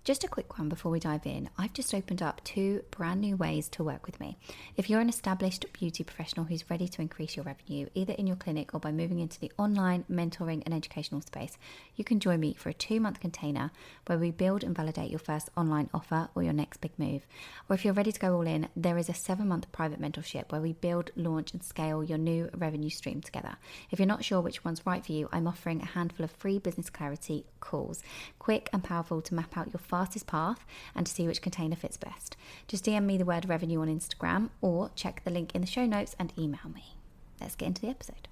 Just a quick one before we dive in. I've just opened up 2 brand new ways to work with me. If you're an established beauty professional who's ready to increase your revenue, either in your clinic or by moving into the online mentoring and educational space, you can join me for a 2-month container where we build and validate your first online offer or your next big move. Or if you're ready to go all in, there is a 7-month private mentorship where we build, launch and scale your new revenue stream together. If you're not sure which one's right for you, I'm offering a handful of free business clarity calls, quick and powerful to map out your fastest path and to see which container fits best. Just DM me the word revenue on Instagram or check the link in the show notes and email me. Let's get into the episode.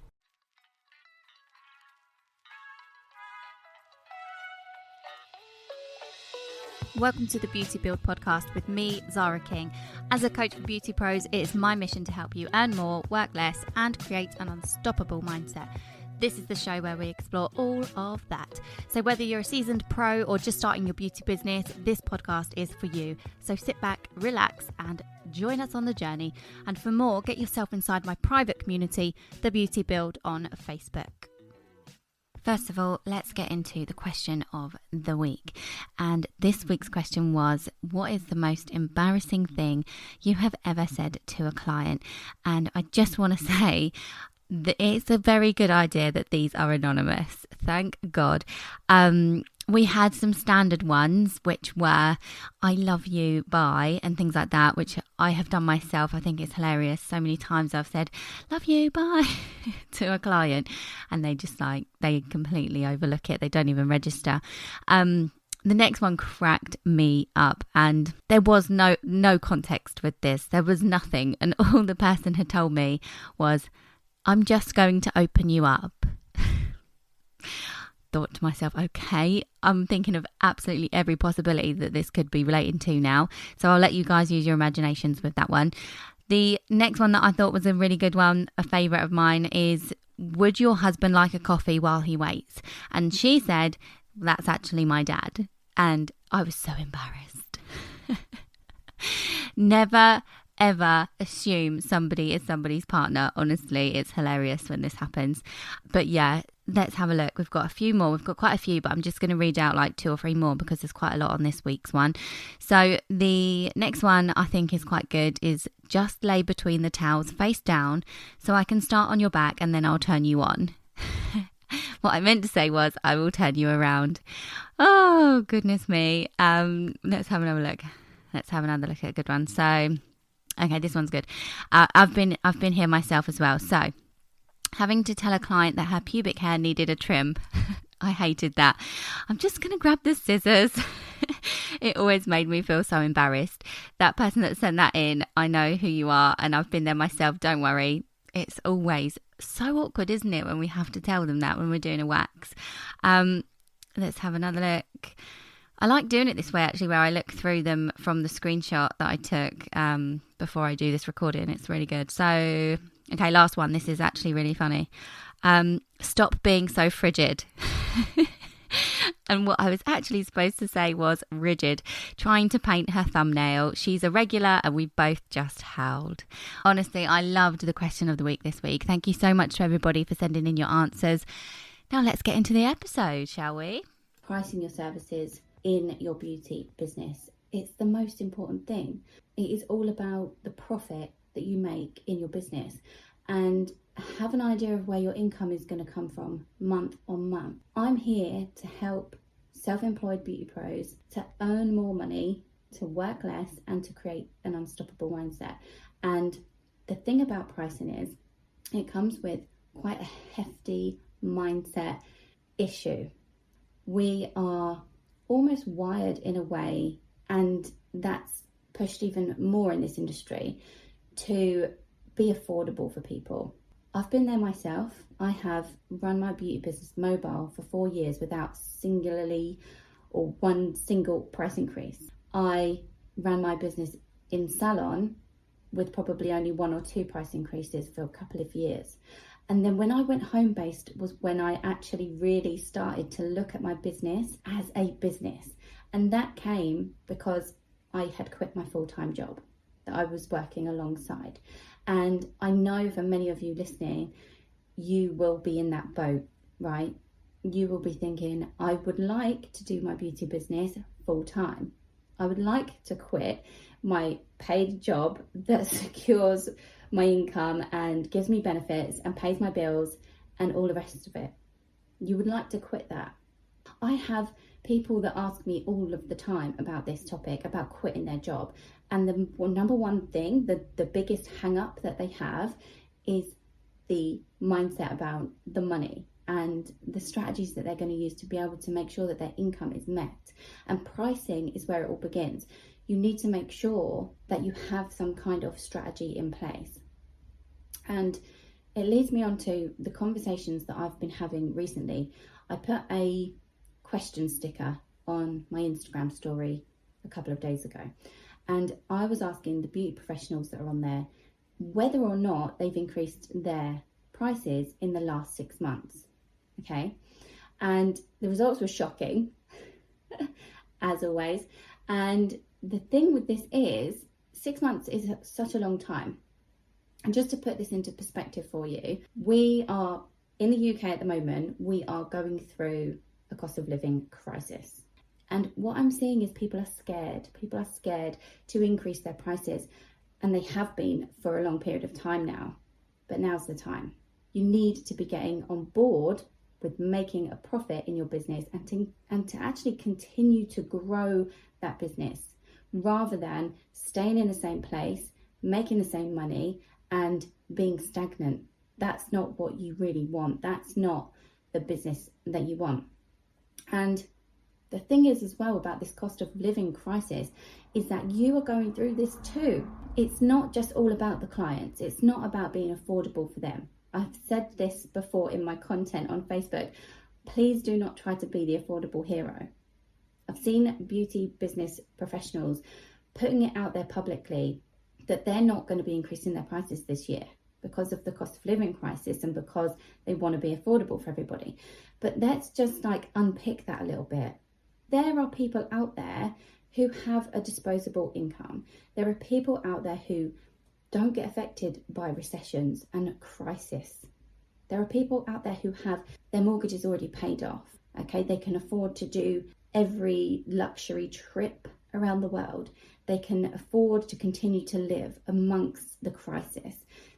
Welcome to the Beauty Build podcast with me, Zara King. As a coach for beauty pros, it is my mission to help you earn more, work less, and create an unstoppable mindset. This is the show where we explore all of that. So whether you're a seasoned pro or just starting your beauty business, this podcast is for you. So sit back, relax, and join us on the journey. And for more, get yourself inside my private community, The Beauty Build on Facebook. First of all, let's get into the question of the week. And this week's question was, what is the most embarrassing thing you have ever said to a client? And I just want to say, it's a very good idea that these are anonymous. Thank God. We had some standard ones, which were, I love you, bye, and things like that, which I have done myself. I think it's hilarious. So many times I've said, love you, bye, to a client, and they just they completely overlook it. They don't even register. The next one cracked me up, and there was no context with this. There was nothing. And all the person had told me was, I'm just going to open you up. Thought to myself, okay, I'm thinking of absolutely every possibility that this could be relating to now. So I'll let you guys use your imaginations with that one. The next one that I thought was a really good one, a favourite of mine, is, would your husband like a coffee while he waits? And she said, that's actually my dad. And I was so embarrassed. Never ever assume somebody is somebody's partner. Honestly, it's hilarious when this happens. But yeah, let's have a look. We've got a few more. We've got quite a few, but I'm just going to read out like 2 or 3 more because there's quite a lot on this week's one. So the next one I think is quite good is, just lay between the towels face down so I can start on your back and then I'll turn you on. What I meant to say was, I will turn you around. Oh, goodness me. Let's have another look. Let's have another look at a good one. So, okay, this one's good. I've been here myself as well. So, having to tell a client that her pubic hair needed a trim. I hated that. I'm just going to grab the scissors. It always made me feel so embarrassed. That person that sent that in, I know who you are, and I've been there myself. Don't worry. It's always so awkward, isn't it, when we have to tell them that when we're doing a wax. Let's have another look. I like doing it this way, actually, where I look through them from the screenshot that I took before I do this recording. It's really good. So, okay, last one. This is actually really funny. Stop being so frigid. And what I was actually supposed to say was rigid, trying to paint her thumbnail. She's a regular and we both just howled. Honestly, I loved the question of the week this week. Thank you so much to everybody for sending in your answers. Now let's get into the episode, shall we? Pricing your services in your beauty business. It's the most important thing. It is all about the profit that you make in your business, and have an idea of where your income is going to come from month on month. I'm here to help self-employed beauty pros to earn more money, to work less, and to create an unstoppable mindset. And the thing about pricing is it comes with quite a hefty mindset issue. We are almost wired in a way, and that's pushed even more in this industry, to be affordable for people. I've been there myself. I have run my beauty business mobile for 4 years without singularly or one single price increase. I ran my business in salon with probably only 1 or 2 price increases for a couple of years. And then when I went home-based was when I actually really started to look at my business as a business. And that came because I had quit my full-time job that I was working alongside. And I know for many of you listening, you will be in that boat, right? You will be thinking, I would like to do my beauty business full time. I would like to quit my paid job that secures my income and gives me benefits and pays my bills and all the rest of it. You would like to quit that. I have people that ask me all of the time about this topic, about quitting their job. And the number one thing, the biggest hang up that they have is the mindset about the money and the strategies that they're going to use to be able to make sure that their income is met. And pricing is where it all begins. You need to make sure that you have some kind of strategy in place. And it leads me on to the conversations that I've been having recently. I put a question sticker on my Instagram story a couple of days ago, and I was asking the beauty professionals that are on there whether or not they've increased their prices in the last 6 months. Okay, and the results were shocking as always. And the thing with this is 6 months is such a long time. And just to put this into perspective for you, we are in the UK at the moment, we are going through a cost of living crisis. And what I'm seeing is people are scared. People are scared to increase their prices. And they have been for a long period of time now. But now's the time. You need to be getting on board with making a profit in your business and to actually continue to grow that business rather than staying in the same place, making the same money and being stagnant. That's not what you really want. That's not the business that you want. And the thing is as well about this cost of living crisis is that you are going through this too. It's not just all about the clients. It's not about being affordable for them. I've said this before in my content on Facebook. Please do not try to be the affordable hero. I've seen beauty business professionals putting it out there publicly that they're not going to be increasing their prices this year because of the cost of living crisis and because they want to be affordable for everybody. But let's just unpick that a little bit. There are people out there who have a disposable income. There are people out there who don't get affected by recessions and crisis. There are people out there who have their mortgages already paid off. Okay, they can afford to do every luxury trip around the world. They can afford to continue to live amongst the crisis.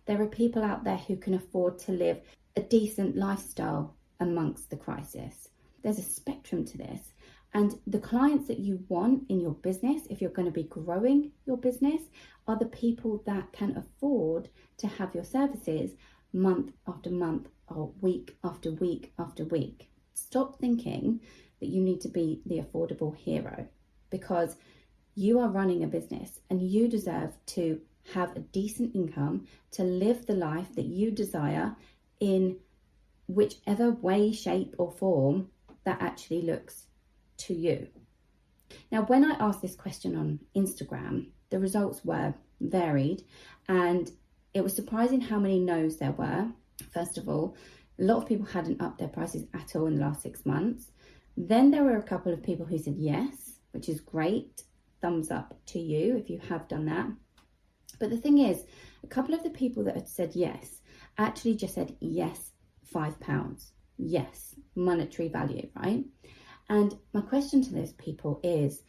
There are people out there who can afford to live a decent lifestyle amongst the crisis. There's a spectrum to this. And the clients that you want in your business, if you're going to be growing your business, are the people that can afford to have your services month after month or week after week after week. Stop thinking that you need to be the affordable hero, because you are running a business and you deserve to have a decent income to live the life that you desire in whichever way, shape or form that actually looks to you. Now, when I asked this question on Instagram, the results were varied, and it was surprising how many no's there were. First of all, a lot of people hadn't upped their prices at all in the last 6 months. Then there were a couple of people who said yes, which is great. Thumbs up to you if you have done that. But the thing is, a couple of the people that had said yes actually just said yes, £5. Yes, monetary value, right? And my question to those people is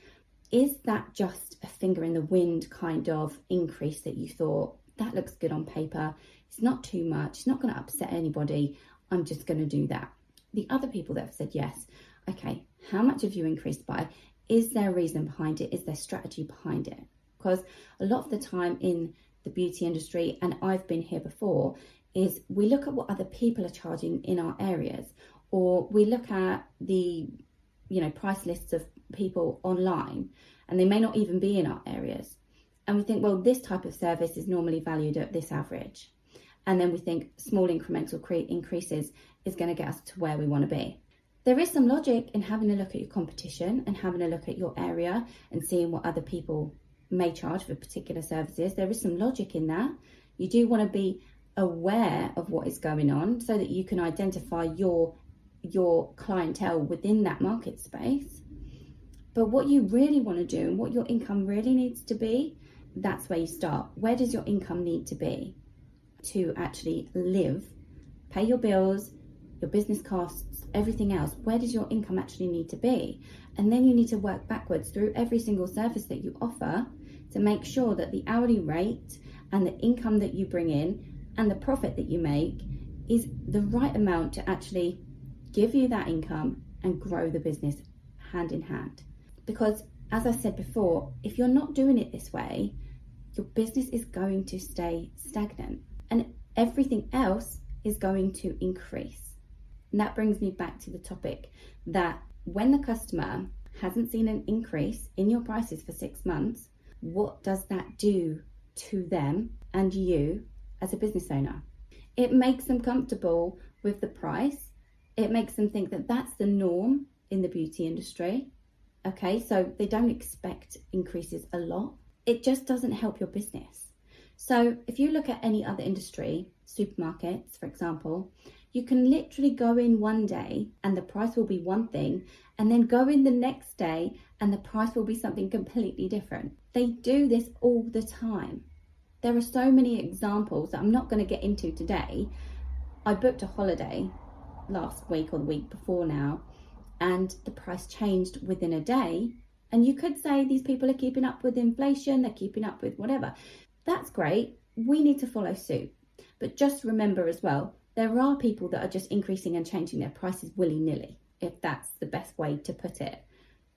that just a finger in the wind kind of increase that you thought, that looks good on paper, it's not too much, it's not going to upset anybody, I'm just going to do that? The other people that have said yes, okay, how much have you increased by? Is there a reason behind it? Is there strategy behind it? Because a lot of the time in the beauty industry, and I've been here before, is we look at what other people are charging in our areas, or we look at the price lists of people online, and they may not even be in our areas. And we think, well, this type of service is normally valued at this average. And then we think small incremental increases is going to get us to where we want to be. There is some logic in having a look at your competition and having a look at your area and seeing what other people may charge for particular services. There is some logic in that. You do want to be aware of what is going on so that you can identify your clientele within that market space. But what you really want to do and what your income really needs to be, that's where you start. Where does your income need to be to actually live, pay your bills, your business costs, everything else. Where does your income actually need to be? And then you need to work backwards through every single service that you offer to make sure that the hourly rate and the income that you bring in and the profit that you make is the right amount to actually give you that income and grow the business hand in hand. Because as I said before, if you're not doing it this way, your business is going to stay stagnant and everything else is going to increase. And that brings me back to the topic that when the customer hasn't seen an increase in your prices for 6 months, what does that do to them and you as a business owner? It makes them comfortable with the price. It makes them think that that's the norm in the beauty industry. Okay, so they don't expect increases a lot. It just doesn't help your business. So if you look at any other industry, supermarkets, for example, you can literally go in one day and the price will be one thing, and then go in the next day and the price will be something completely different. They do this all the time. There are so many examples that I'm not going to get into today. I booked a holiday last week or the week before now, and the price changed within a day. And you could say these people are keeping up with inflation, they're keeping up with whatever. That's great. We need to follow suit. But just remember as well, there are people that are just increasing and changing their prices willy-nilly, if that's the best way to put it.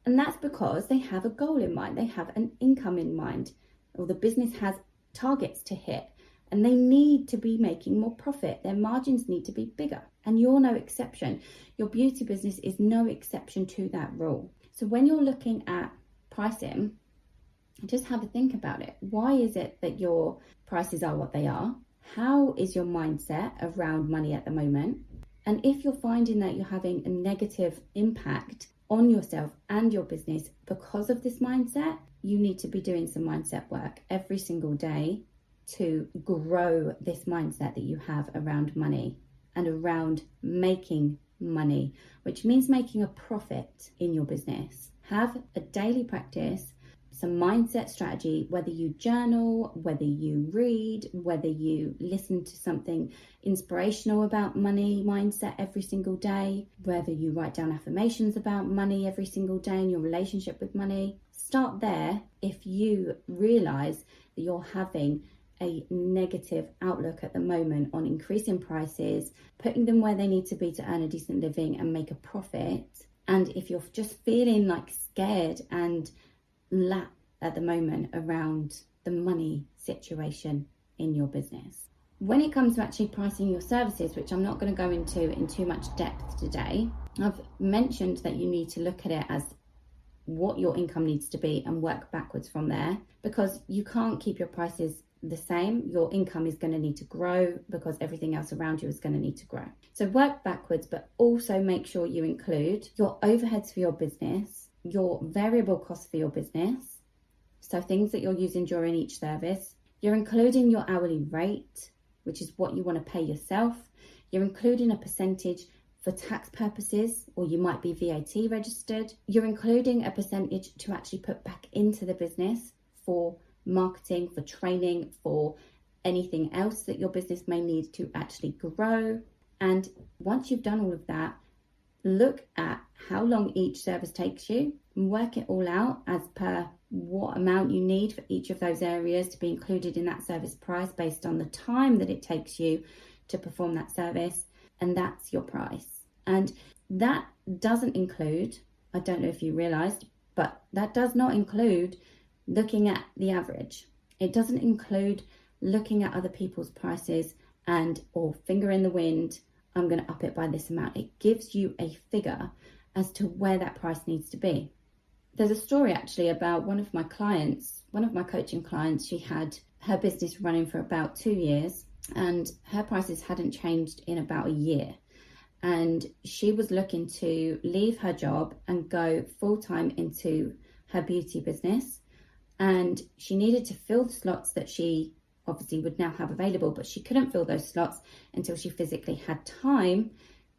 And that's because they have a goal in mind. They have an income in mind, or the business has targets to hit, and they need to be making more profit. Their margins need to be bigger, and you're no exception. Your beauty business is no exception to that rule. So when you're looking at pricing, just have a think about it. Why is it that your prices are what they are? How is your mindset around money at the moment? And if you're finding that you're having a negative impact on yourself and your business because of this mindset, you need to be doing some mindset work every single day to grow this mindset that you have around money and around making money, which means making a profit in your business. Have a daily practice, some mindset strategy, whether you journal, whether you read, whether you listen to something inspirational about money mindset every single day, whether you write down affirmations about money every single day and your relationship with money. Start there if you realize that you're having a negative outlook at the moment on increasing prices, putting them where they need to be to earn a decent living and make a profit. And if you're just feeling like scared and lack at the moment around the money situation in your business. When it comes to actually pricing your services, which I'm not going to go into in too much depth today, I've mentioned that you need to look at it as what your income needs to be and work backwards from there, because you can't keep your prices the same. Your income is going to need to grow because everything else around you is going to need to grow. So work backwards, but also make sure you include your overheads for your business, your variable costs for your business, so things that you're using during each service. You're including your hourly rate, which is what you want to pay yourself. You're including a percentage for tax purposes, or you might be VAT registered. You're including a percentage to actually put back into the business for marketing, for training, for anything else that your business may need to actually grow. And once you've done all of that, look at how long each service takes you and work it all out as per what amount you need for each of those areas to be included in that service price based on the time that it takes you to perform that service. And that's your price. And that doesn't include, I don't know if you realized, but that does not include looking at the average. It doesn't include looking at other people's prices and or finger in the wind, I'm going to up it by this amount. It gives you a figure as to where that price needs to be. There's a story actually about one of my clients, one of my coaching clients. She had her business running for about 2 years and her prices hadn't changed in about a year. And she was looking to leave her job and go full-time into her beauty business. And she needed to fill the slots that she obviously would now have available, but she couldn't fill those slots until she physically had time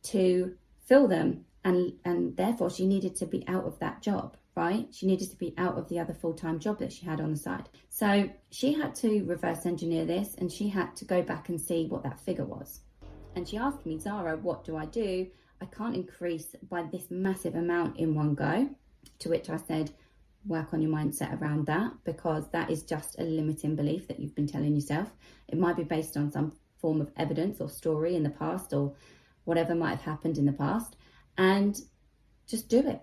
to fill them. And therefore she needed to be out of that job, right? She needed to be out of the other full-time job that she had on the side. So she had to reverse engineer this and she had to go back and see what that figure was. And she asked me, Zara, what do? I can't increase by this massive amount in one go. To which I said, work on your mindset around that, because that is just a limiting belief that you've been telling yourself. It might be based on some form of evidence or story in the past, or whatever might have happened in the past, and just do it.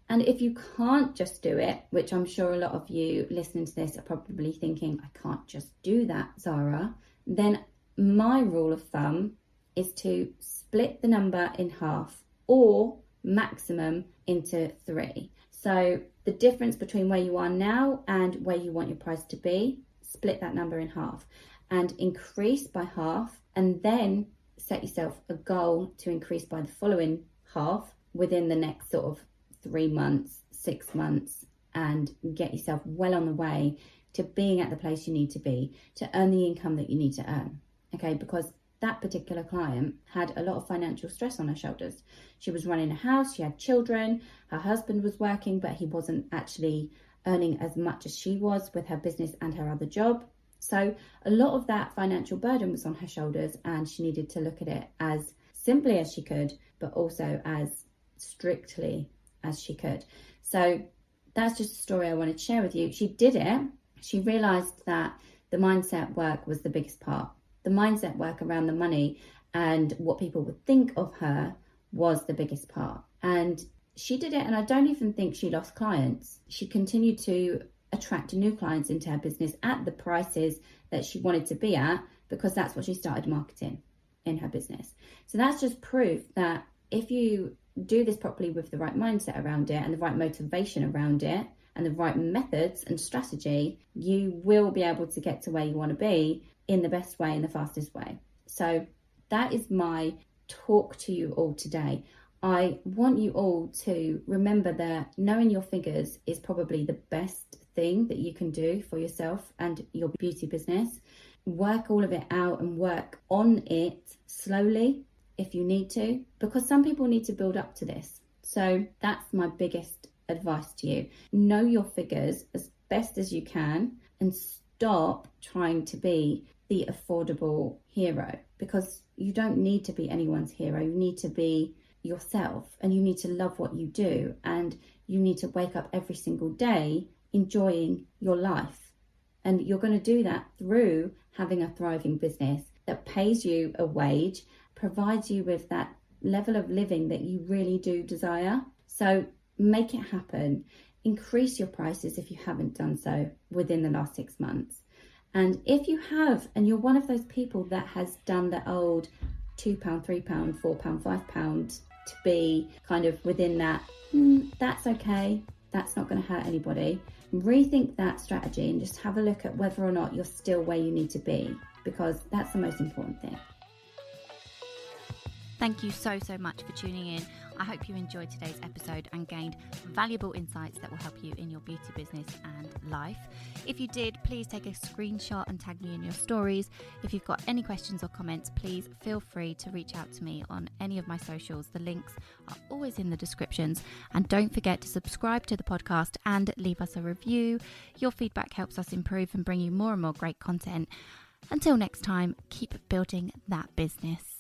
And if you can't just do it, which I'm sure a lot of you listening to this are probably thinking, I can't just do that, Zara, then my rule of thumb is to split the number in half, or maximum into 3. So the difference between where you are now and where you want your price to be, split that number in half and increase by half, and then set yourself a goal to increase by the following half within the next sort of 3 months, 6 months, and get yourself well on the way to being at the place you need to be to earn the income that you need to earn. Okay, because that particular client had a lot of financial stress on her shoulders. She was running a house, she had children, her husband was working, but he wasn't actually earning as much as she was with her business and her other job. So a lot of that financial burden was on her shoulders, and she needed to look at it as simply as she could, but also as strictly as she could. So that's just a story I wanted to share with you. She did it. She realized that the mindset work was the biggest part. The mindset work around the money and what people would think of her was the biggest part. And she did it, and I don't even think she lost clients. She continued to attract new clients into her business at the prices that she wanted to be at, because that's what she started marketing in her business. So that's just proof that if you do this properly with the right mindset around it and the right motivation around it and the right methods and strategy, you will be able to get to where you want to be in the best way, in the fastest way. So that is my talk to you all today. I want you all to remember that knowing your figures is probably the best thing that you can do for yourself and your beauty business. Work all of it out and work on it slowly if you need to, because some people need to build up to this. So that's my biggest advice to you. Know your figures as best as you can and stop trying to be the affordable hero, because you don't need to be anyone's hero. You need to be yourself, and you need to love what you do, and you need to wake up every single day enjoying your life. And you're going to do that through having a thriving business that pays you a wage, provides you with that level of living that you really do desire. So make it happen. Increase your prices if you haven't done so within the last 6 months. And if you have, and you're one of those people that has done the old £2, £3, £4, £5 to be kind of within that, that's okay, that's not going to hurt anybody, rethink that strategy and just have a look at whether or not you're still where you need to be, because that's the most important thing. Thank you so much for tuning in. I hope you enjoyed today's episode and gained valuable insights that will help you in your beauty business and life. If you did, please take a screenshot and tag me in your stories. If you've got any questions or comments, please feel free to reach out to me on any of my socials. The links are always in the descriptions. And don't forget to subscribe to the podcast and leave us a review. Your feedback helps us improve and bring you more and more great content. Until next time, keep building that business.